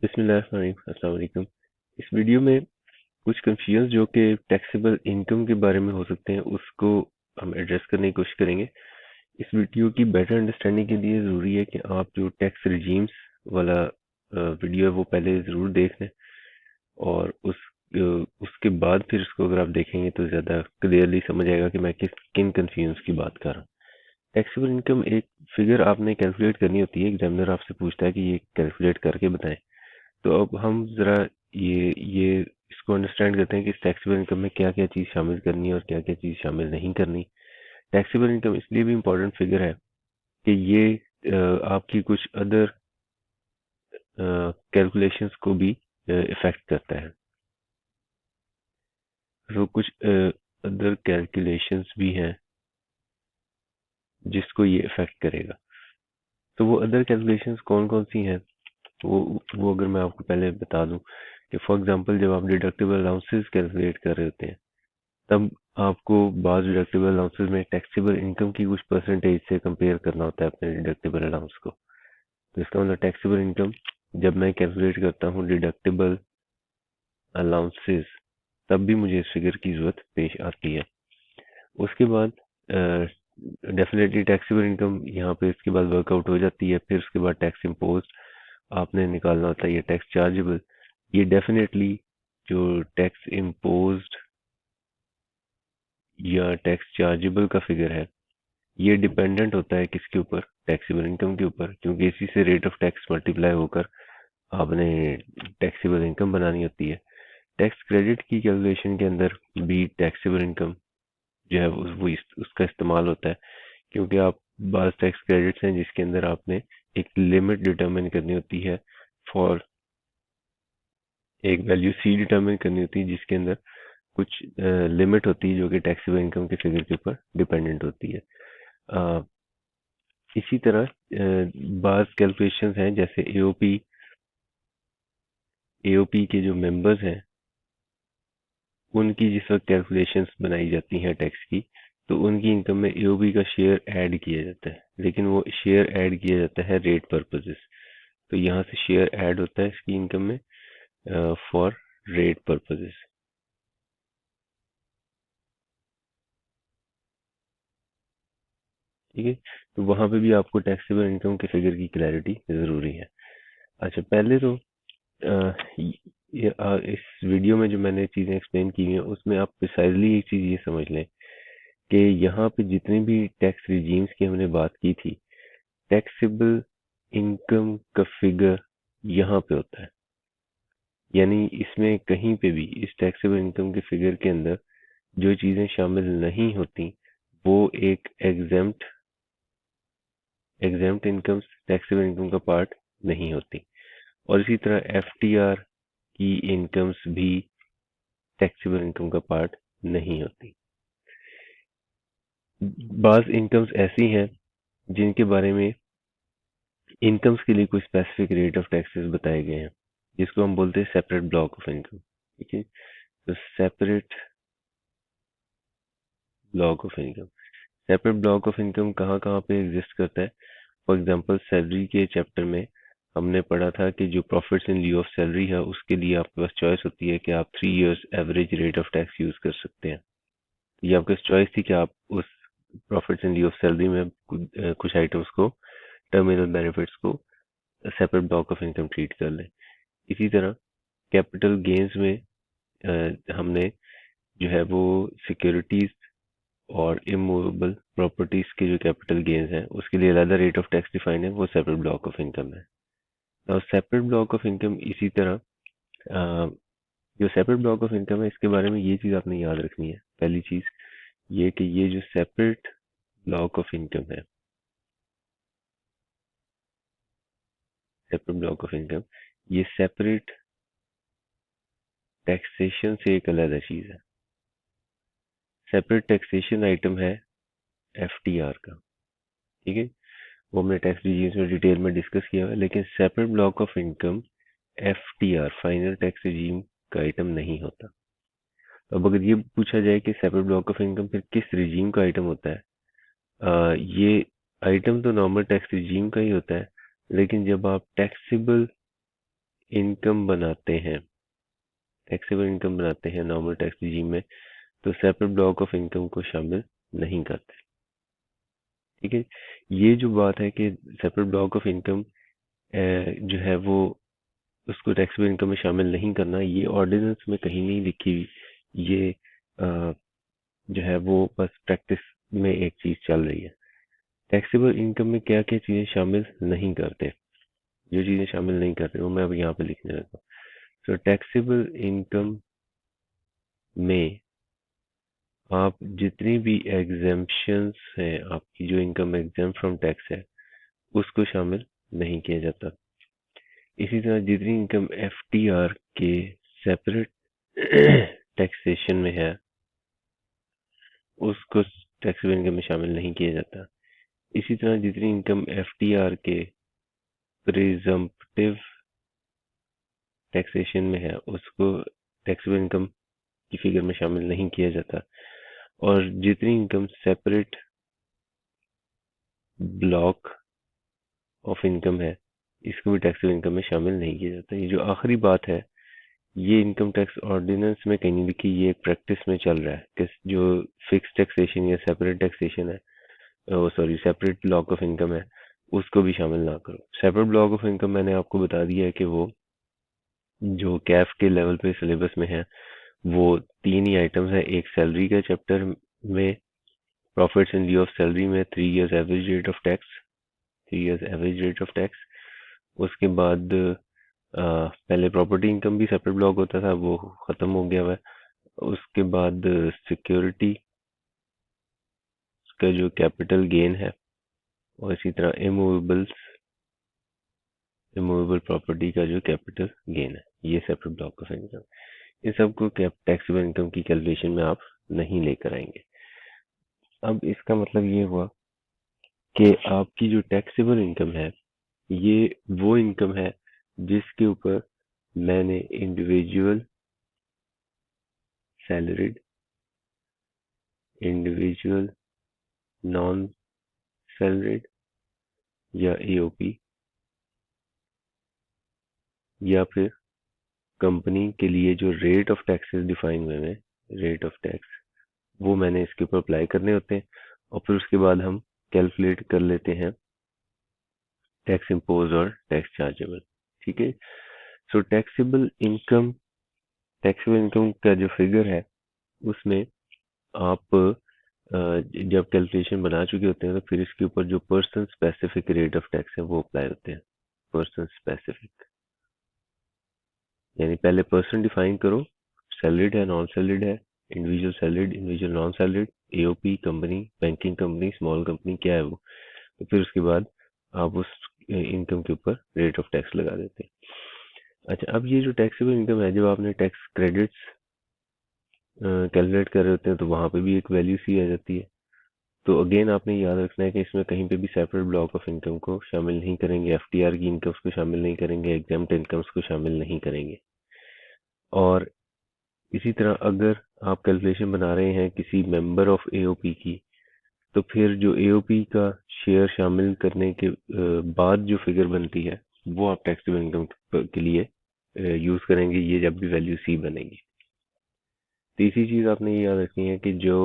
अस्सलाम वालेकुम। इस वीडियो में कुछ कंफ्यूजन जो कि टैक्सेबल इनकम के बारे में हो सकते हैं उसको हम एड्रेस करने की कोशिश करेंगे। इस वीडियो की बेटर अंडरस्टैंडिंग के लिए ज़रूरी है कि आप जो टैक्स रिजीम्स वाला वीडियो है वो पहले ज़रूर देख लें और उसके बाद फिर उसको अगर आप देखेंगे तो ज़्यादा क्लियरली समझ आएगा कि मैं किन कंफ्यूजन की बात कर रहा हूँ। टैक्सेबल इनकम एक फिगर आपने कैलकुलेट करनी होती है। एग्जामिनर आपसे पूछता है कि ये कैलकुलेट करके बताएं। तो अब हम जरा ये इसको अंडरस्टैंड करते हैं कि इस टैक्सेबल इनकम में क्या क्या चीज़ शामिल करनी है और क्या क्या चीज़ शामिल नहीं करनी। टैक्सेबल इनकम इसलिए भी इम्पोर्टेंट फिगर है कि ये आपकी कुछ अदर कैलकुलेशंस को भी इफेक्ट करता है। तो कुछ अदर कैलकुलेशंस भी हैं जिसको ये इफेक्ट करेगा। तो वो अदर कैलकुलेशंस कौन कौन सी हैं वो अगर मैं आपको पहले बता दूं कि फॉर एग्जांपल जब आप डिडक्टिबल अलाउंसेस कैलकुलेट कर रहे होते हैं तब आपको बाज डिडक्टिबल अलाउंसेस में टैक्सेबल इनकम की कुछ परसेंटेज से कंपेयर करना होता है अपने डिडक्टिबल अलाउंस को। तो इसका मतलब टैक्सेबल इनकम जब मैं कैलकुलेट करता हूँ डिडक्टिबल अलाउंसेस तब भी मुझे इस फिगर की जरूरत पेश आती है। उसके बाद डेफिनेटली टैक्सेबल इनकम यहाँ पे इसके बाद वर्कआउट हो जाती है। फिर उसके बाद टैक्स इम्पोज आपने निकालना होता है, ये टैक्स चार्जेबल। ये डेफिनेटली जो टैक्स इम्पोज्ड या टैक्स चार्जेबल का फिगर है ये डिपेंडेंट होता है किसके ऊपर, टैक्सेबल इनकम के ऊपर, क्योंकि इसी से रेट ऑफ टैक्स मल्टीप्लाई होकर आपने टैक्सेबल इनकम बनानी होती है। टैक्स क्रेडिट की कैलकुलेशन के अंदर भी टैक्सेबल इनकम जो है उसका इस्तेमाल होता है, क्योंकि आप बाज टैक्स क्रेडिट्स हैं जिसके अंदर आपने एक लिमिट डिटरमिन करनी होती है फॉर एक वैल्यू सी डिटरमिन करनी होती है जिसके अंदर कुछ लिमिट होती है जो कि टैक्सेबल इनकम के फिगर के ऊपर डिपेंडेंट होती है। अ, इसी तरह बाज कैलकुलेशंस हैं जैसे एओपी के जो मेंबर्स हैं उनकी जिस वक्त कैलकुलेशंस बनाई जाती हैं टैक्स की तो उनकी इनकम में एओपी का शेयर ऐड किया जाता है, लेकिन वो शेयर ऐड किया जाता है रेट पर्पजेस। तो यहाँ से शेयर ऐड होता है इसकी इनकम में फॉर रेट पर्पजेस। ठीक है, तो वहां पे भी आपको टैक्सेबल इनकम के फिगर की क्लैरिटी जरूरी है। अच्छा, पहले तो इस वीडियो में जो मैंने चीजें एक्सप्लेन की हैं उसमें आप प्रिसाइजली एक चीज ये समझ लें कि यहाँ पे जितने भी टैक्स रिजीम्स की हमने बात की थी टैक्सेबल इनकम का फिगर यहाँ पे होता है। यानी इसमें कहीं पे भी इस टैक्सेबल इनकम के फिगर के अंदर जो चीजें शामिल नहीं होती वो एक एग्जेम्प्ट इनकम टैक्सेबल इनकम का पार्ट नहीं होती। और इसी तरह एफटीआर की इनकम्स भी टैक्सेबल इनकम का पार्ट नहीं होती। बाज इनकम्स ऐसी हैं जिनके बारे में इनकम्स के लिए कोई स्पेसिफिक रेट ऑफ टैक्सेस बताए गए हैं जिसको हम बोलते हैं सेपरेट ब्लॉक ऑफ इनकम। ठीक है, तो सेपरेट ब्लॉक ऑफ इनकम कहाँ कहाँ पे एग्जिस्ट करता है। फॉर एग्जांपल सैलरी के चैप्टर में हमने पढ़ा था कि जो प्रॉफिट्स इन लिeu ऑफ सैलरी है उसके लिए आपके पास चॉइस होती है कि आप 3 years average rate of tax use कर सकते हैं। ये आपके पास चॉइस थी कि आप उस प्रॉफिट्स इन लिeu ऑफ सैलरी में कुछ आइटम्स को, टर्मिनल बेनिफिट्स को separate block of income treat कर लें। इसी तरह कैपिटल गेन्स में हमने जो है वो सिक्योरिटीज और इमूवेबल प्रॉपर्टीज के जो कैपिटल गेन्स हैं उसके लिए अलग रेट ऑफ टैक्स डिफाइन है, वो सेपरेट ब्लॉक ऑफ इनकम है। और सेपरेट ब्लॉक ऑफ इनकम इसी तरह जो सेपरेट ब्लॉक ऑफ इनकम है इसके बारे में ये चीज आपने याद रखनी है। पहली चीज ये कि ये जो सेपरेट ब्लॉक ऑफ इनकम है, सेपरेट ब्लॉक ऑफ इनकम ये सेपरेट टैक्सेशन से एक अलग चीज है। सेपरेट टैक्सेशन आइटम है एफटीआर का। ठीक है, वो हमने टैक्स रिजीम्स में डिटेल में डिस्कस किया है, लेकिन separate block of income FTR final tax regime का आइटम नहीं होता। अब अगर ये पूछा जाए कि सेपरेट ब्लॉक ऑफ इनकम फिर किस रिजीम का आइटम होता है, ये आइटम तो नॉर्मल टैक्स रिजीम का ही होता है, लेकिन जब आप टैक्सेबल इनकम बनाते हैं, टैक्सेबल इनकम बनाते हैं नॉर्मल टैक्स रिजीम में, तो सेपरेट ब्लॉक ऑफ इनकम को शामिल नहीं करते। ठीक है, ये जो बात है कि सेपरेट ब्लॉक ऑफ इनकम जो है वो उसको टैक्सेबल इनकम में शामिल नहीं करना, ये ऑर्डिनेंस में कहीं नहीं लिखी हुई। ये अ, जो है वो बस प्रैक्टिस में एक चीज चल रही है। टैक्सेबल इनकम में क्या क्या चीजें शामिल नहीं करते, जो चीजें शामिल नहीं करते वो मैं अब यहाँ पे लिखने लगा। तो टैक्सेबल इनकम में आप जितनी भी एग्जेम्पशंस हैं, आपकी जो इनकम एग्जाम फ्रॉम टैक्स है उसको शामिल नहीं किया जाता। इसी तरह जितनी इनकम एफटीआर के सेपरेट टैक्सेशन में है उसको टैक्सेबल इनकम में शामिल नहीं किया जाता। इसी तरह जितनी इनकम एफटीआर के प्रिजम्पटिव टैक्सेशन में है उसको टैक्सेबल इनकम की फिगर में शामिल नहीं किया जाता। और जितनी income separate block of income है इसको भी टैक्सेबल इनकम में शामिल नहीं किया जाता। ये जो आखिरी बात है ये इनकम टैक्स ऑर्डिनेंस में कहीं नहीं लिखी, ये एक प्रैक्टिस में चल रहा है कि जो फिक्स टैक्सेशन या सेपरेट टैक्सेशन है, sorry separate block of income है उसको भी शामिल ना करो। सेपरेट ब्लॉक ऑफ इनकम मैंने आपको बता दिया है कि वो जो कैफ के लेवल पे सिलेबस में है वो तीन ही आइटम्स है। एक सैलरी का चैप्टर में, प्रॉफिट्स इन लिeu ऑफ सैलरी में 3 years average rate of tax, 3 years average rate of tax. उसके बाद पहले प्रॉपर्टी इनकम भी सेपरेट ब्लॉक होता था, वो खत्म हो गया हुआ है। उसके बाद सिक्योरिटी का जो कैपिटल गेन है, और इसी तरह इमूवेबल प्रॉपर्टी का जो कैपिटल गेन है, ये सेपरेट ब्लॉक ऑफ इनकम। इन सबको टैक्सेबल इनकम की कैलकुलेशन में आप नहीं लेकर आएंगे। अब इसका मतलब ये हुआ कि आपकी जो टैक्सेबल इनकम है ये वो इनकम है जिसके ऊपर मैंने individual salaried, individual non salaried या एओपी, या फिर कंपनी के लिए जो रेट ऑफ टैक्सेस डिफाइन हुए हैं, रेट ऑफ टैक्स, वो मैंने इसके ऊपर अप्लाई करने होते हैं। और फिर उसके बाद हम कैलकुलेट कर लेते हैं टैक्स इम्पोज और टैक्स चार्जेबल। ठीक है, सो टैक्सेबल इनकम का जो फिगर है उसमें आप जब कैलकुलेशन बना चुके होते हैं तो फिर इसके ऊपर जो person specific rate of tax है वो अप्लाई होते हैं। पर्सन स्पेसिफिक यानी पहले पर्सन डिफाइन करो, सैलरीड है नॉन सैलरीड है, individual salaried, individual non salaried, AOP company, banking company, small company, क्या है वो। तो फिर उसके बाद आप उस इनकम के ऊपर रेट ऑफ टैक्स लगा देते हैं। अच्छा, अब ये जो टैक्सेबल इनकम है, जब आपने टैक्स क्रेडिट्स कैलकुलेट कर रहे होते हैं तो वहां पे भी एक वैल्यू सी आ जाती है। तो अगेन आपने याद रखना है कि इसमें कहीं पे भी सेपरेट ब्लॉक ऑफ इनकम को शामिल नहीं करेंगे, एफटीआर की इनकम्स को शामिल नहीं करेंगे, एग्जाम्प्ट इनकम्स को शामिल नहीं करेंगे। और इसी तरह अगर आप कैलकुलेशन बना रहे हैं किसी मेंबर ऑफ एओपी की, तो फिर जो एओपी का शेयर शामिल करने के बाद जो फिगर बनती है वो आप टैक्सेबल इनकम के लिए यूज करेंगे, ये जब भी वैल्यू सी बनेगी। तीसरी चीज आपने ये याद रखनी है कि जो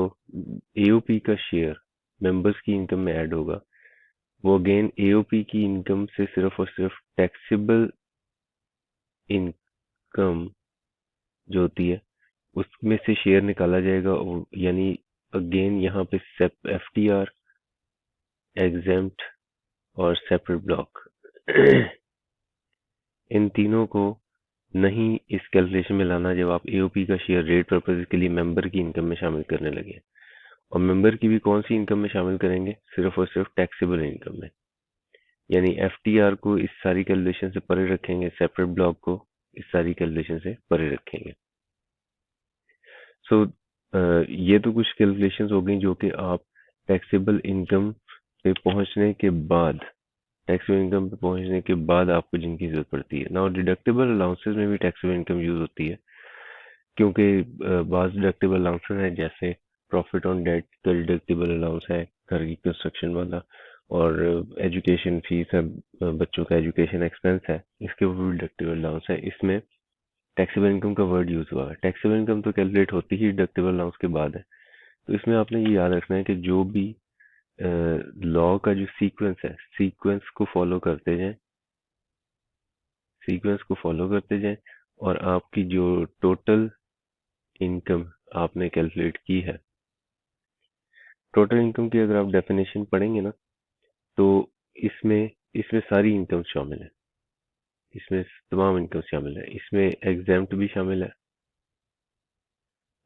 एओपी का शेयर मेंबर्स की इनकम में ऐड होगा वो अगेन एओपी की इनकम से सिर्फ और सिर्फ टैक्सेबल इनकम जो होती है उसमें से शेयर निकाला जाएगा। यानी अगेन यहाँ पे एफटीआर, एग्जेम्प्ट और सेपरेट ब्लॉक इन तीनों को नहीं इस कैलकुलेशन में लाना जब आप एओपी का शेयर रेट पर्पज के लिए मेंबर की इनकम में शामिल करने लगे। और मेंबर की भी कौन सी इनकम में शामिल करेंगे, सिर्फ और सिर्फ टैक्सेबल इनकम में। यानी एफटीआर को इस सारी कैलकुलेशन से परे रखेंगे, सेपरेट ब्लॉक को इस सारी कैलकुलेशन से परे रखेंगे। सो ये तो कुछ कैलकुलेशंस हो गई जो कि आप टैक्सेबल इनकम पे पहुंचने के बाद, टैक्सेबल इनकम पे पहुंचने के बाद आपको जिनकी जरूरत पड़ती है। नाउ डिडक्टेबल अलाउंसेस में भी टैक्सेबल इनकम यूज होती है, क्योंकि बाज डिडक्टेबल अलाउंसेस है, जैसे प्रॉफिट ऑन डेट का डिडक्टेबल अलाउंस है घर की कंस्ट्रक्शन वाला, और एजुकेशन फीस है, बच्चों का एजुकेशन एक्सपेंस है, इसके ऊपर भी डिडक्टिबल अलाउंस है। इसमें टैक्सेबल इनकम का वर्ड यूज हुआ है। टैक्सेबल इनकम तो कैलकुलेट होती ही डिडक्टिबल अलाउंस के बाद है। तो इसमें आपने ये याद रखना है कि जो भी लॉ का जो सीक्वेंस है, सीक्वेंस को फॉलो करते जाएं, और आपकी जो टोटल इनकम आपने कैलकुलेट की है, टोटल इनकम की अगर आप डेफिनेशन पढ़ेंगे ना, तो इसमें इसमें सारी इनकम शामिल है। इसमें तमाम इनकम शामिल है। इसमें एग्जेम्प्ट भी शामिल है,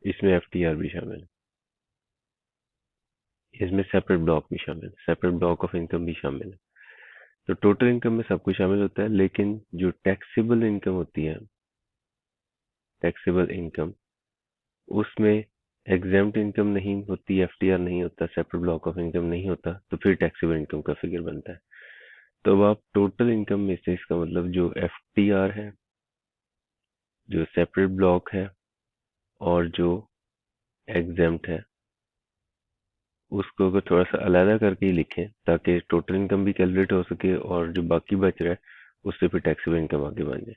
इसमें एफटीआर भी शामिल है, इसमें सेपरेट ब्लॉक भी शामिल है, सेपरेट ब्लॉक ऑफ इनकम भी शामिल है। तो टोटल इनकम में सब कुछ शामिल होता है, लेकिन जो टैक्सेबल इनकम होती है, टैक्सेबल इनकम, उसमें एग्जेम्प्ट इनकम नहीं होती, एफटीआर नहीं होता, सेपरेट ब्लॉक ऑफ इनकम नहीं होता, तो फिर टैक्सेबल इनकम का फिगर बनता है। तो अब आप टोटल इनकम में से, इसका मतलब जो एफटीआर है, जो सेपरेट ब्लॉक है, और जो एग्जेम्प्ट है, उसको अगर थोड़ा सा अलग करके ही लिखें, ताकि टोटल इनकम भी कैलकुलेट हो सके, और जो बाकी बच रहा है उससे फिर टैक्सेबल इनकम आगे बन जाए।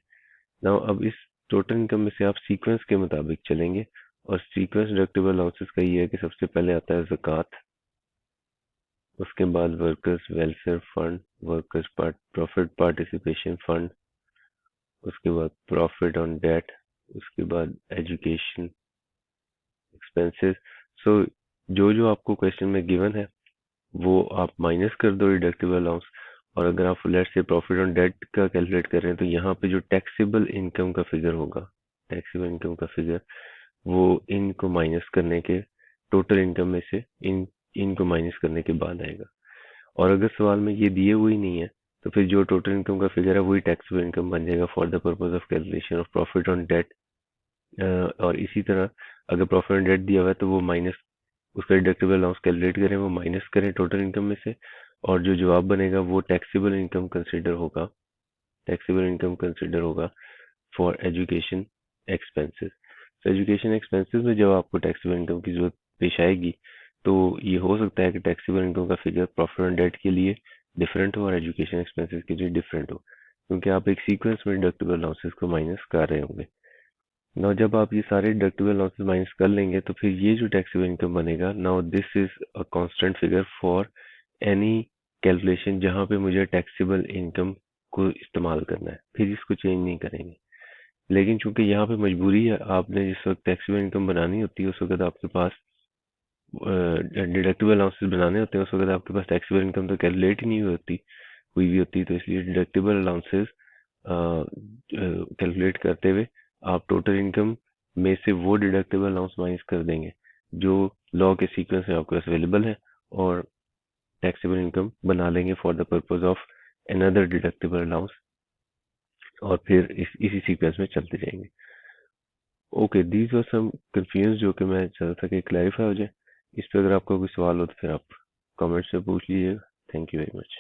नाउ अब इस टोटल इनकम में से आप सीक्वेंस के मुताबिक चलेंगे, और सीक्वेंस डिडक्टिबल अलाउंसेस का ये है कि सबसे पहले आता है ज़कात, उसके बाद workers welfare fund, workers profit participation fund, उसके बाद प्रॉफिट ऑन डेट, उसके बाद एजुकेशन एक्सपेंसेस। सो जो जो आपको क्वेश्चन में गिवन है, वो आप माइनस कर दो डिडक्टिबल अलाउंस। और अगर आप लेट से प्रॉफिट ऑन डेट का कैलकुलेट कर रहे हैं, तो यहाँ पे जो टैक्सेबल इनकम का फिगर होगा, टैक्सेबल इनकम का फिगर, वो इनको माइनस करने के, टोटल इनकम में से इनको माइनस करने के बाद आएगा। और अगर सवाल में ये दिए हुए ही नहीं है, तो फिर जो टोटल इनकम का फिगर है वही टैक्सेबल इनकम बन जाएगा for the purpose of calculation of profit on date. और इसी तरह अगर प्रॉफिट ऑन डेट दिया हुआ है, तो वो माइनस, उसका डिडक्टिबल अलाउंस कैलकुलेट करें, वो माइनस करें टोटल इनकम में से, और जो जवाब बनेगा वो टैक्सेबल इनकम कंसिडर होगा, टैक्सेबल इनकम कंसिडर होगा फॉर एजुकेशन एक्सपेंसेस। तो एजुकेशन एक्सपेंसेस में जब आपको टैक्सेबल इनकम की जरूरत पेश आएगी, तो ये हो सकता है कि टैक्सेबल इनकम का फिगर प्रॉफिट ऑन डेट के लिए डिफरेंट हो और एजुकेशन एक्सपेंसेस के लिए डिफरेंट हो, क्योंकि आप एक सीक्वेंस में डिडक्टिबल अलाउंसेस को माइनस कर रहे होंगे। नाउ जब आप ये सारे डिडक्टिबल अलाउंसेस माइनस कर लेंगे, तो फिर ये जो टैक्सेबल इनकम बनेगा, now this is a constant figure for any calculation जहां पे मुझे टैक्सेबल इनकम को इस्तेमाल करना है, फिर इसको चेंज नहीं करेंगे। लेकिन चूंकि यहाँ पे मजबूरी है, आपने जिस वक्त टैक्सेबल इनकम बनानी होती है, उस वक्त आपके पास डिडक्टिबल अलाउंसेस बनाने होते हैं, उस वक्त आपके पास टैक्सेबल इनकम तो कैलकुलेट ही नहीं हुई भी होती, तो इसलिए डिडक्टिबल अलाउंसेस कैलकुलेट करते हुए आप टोटल इनकम में से वो डिडक्टिबल अलाउंस माइनस कर देंगे जो लॉ के सीक्वेंस में आपके पास अवेलेबल है, और टैक्सेबल इनकम बना लेंगे for the purpose of another deductible allowance, और फिर इसी सीक्वेंस में चलते जाएंगे। Okay, these were some confuse जो कि मैं चाहता था कि क्लैरिफाई हो जाए। इस पे अगर आपका कोई सवाल हो तो फिर आप कमेंट्स में पूछ लीजिएगा। Thank you very much.